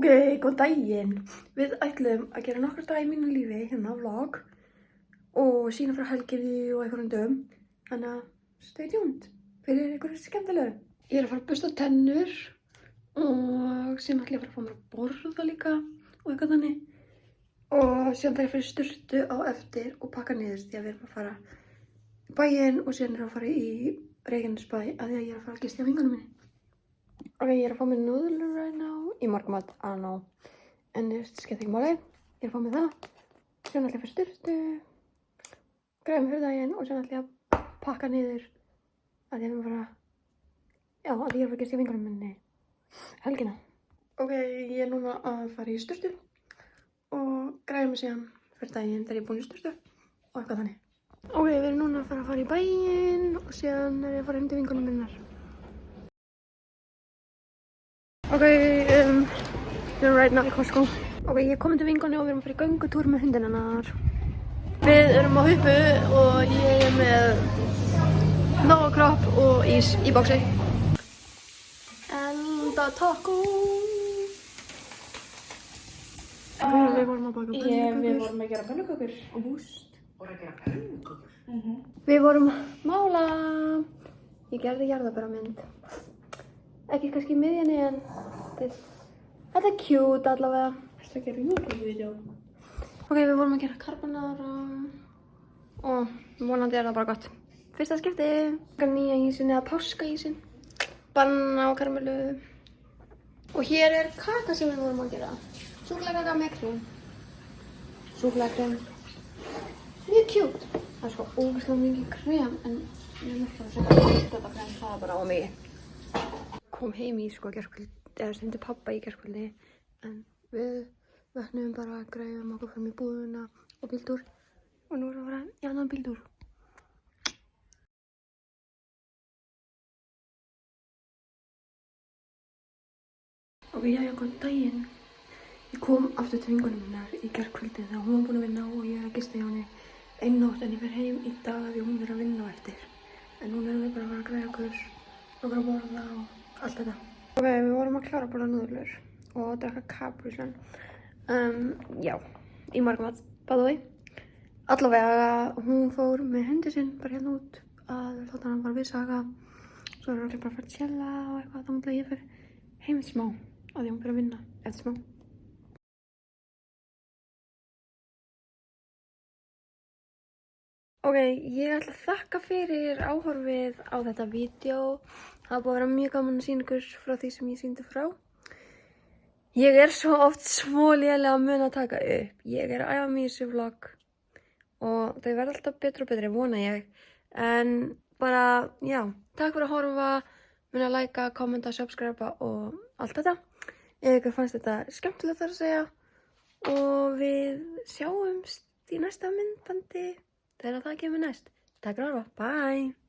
Ok, góð daginn. Við ætlum að gera nokkra daga í mínu lífi, hérna vlog, og sína frá helginni og einhverjum dögum. Þannig að stay tuned fyrir einhverju skemmtilegu. Ég er að fara að bursta tennur og síðan ætlum ég að fara að fá mér að borða líka og eitthvað þannig. Og síðan þarf ég að fara í sturtu á eftir og pakka niður því að við erum að fara í bæinn og síðan erum við að fara í Reykjanesbæ að því að ég er að fara að gista hjá vinkonum minni. Ok, ég er að fá mér núðlur right now. Í morgumat, I don't know. En skemmt ekki máli. Ég er að fá mér það. Síðan ætla ég að fara í sturtu. Græða mig fyrir daginn og síðan ætla ég að pakka niður að ég er að fara... Já, að ég er að fara að gista hjá vinkonum minni helgina. Ok, ég er núna að fara í sturtu og græða mig síðan fyrir daginn þegar ég er búin í sturtu og eitthvað þannig. Ok, við erum núna að fara í bæinn og síðan er ég að fara heim til vinkonum minnar. Ok, við erum right now í Costco. Ok, ég er komin til vinkonu og við erum að fara í göngutúr með hundina hennar. Við erum á huppu og ég er með nógkropp og ís í boxi. Enda taco! Við vorum að baka pönnukökur. Við vorum að gera pönnukökur og búst. Voru að gera pönnukökur? Við vorum að mála. Ég gerði jarðarberramynd. Ekki kannski í miðjunni en þetta er cute allavega. Þetta að gera YouTube-vídeó. Ok, við vorum að gera carbonara og vonandi er það bara gott. Fyrsta skipti. Nýja ísinn eða páskaísinn. Banana og karamellu. Og hér er kaka sem við vorum að gera. Súkkulaðikaka með krem. Súkkulaðikrem. Mjög cute. Það er sko ógeðslega mikið krem en ég er ekki að segja þetta krem, það er bara á mig. Kom heim í sko gærkvöldi, eða stundi pappa í gærkvöldi en við vöknum bara að græðum okkur fram í búðuna og bíltúr og nú erum við að fara í annan bíltúr. Ok, jæja, góðan daginn. Ég kom aftur til vinkonum minnar í gærkvöldi þegar hún var búin að vinna og ég er að gista hjá henni einn nótt en ég fer heim í dag því hún er að vinna á eftir. En núna erum við bara að fara að græða okkur að borða og allt þetta. Ok, við vorum að klára að borða núðlur og að drekka Capri Sun. Já, í morgumat, by the way. Allavega, hún fór með hundi sinn bara hérna út að láta hann bara við Saga. Svo erum við bara að fara að chilla og eitthvað, þá mútið ég fyrir heim smá að því hún fyrir að vinna eftir smá. Ok, ég ætla að þakka fyrir áhorfið á þetta vídeo. Það búið að vera mjög gaman að sýna ykkur frá því sem ég sýndi frá. Ég er svo oft svo lélega að muna að taka upp. Ég er að æfa mig í þessu vlog og þau verða alltaf betri og betri, vona ég. En bara, já, takk fyrir að horfa, muna að likea, kommenta, subscribe og allt þetta. Ef ykkur fannst þetta skemmtilegt þar að segja og við sjáumst í næsta myndbandi. Þegar það kemur næst. Takk fyrir að horfa. Bye!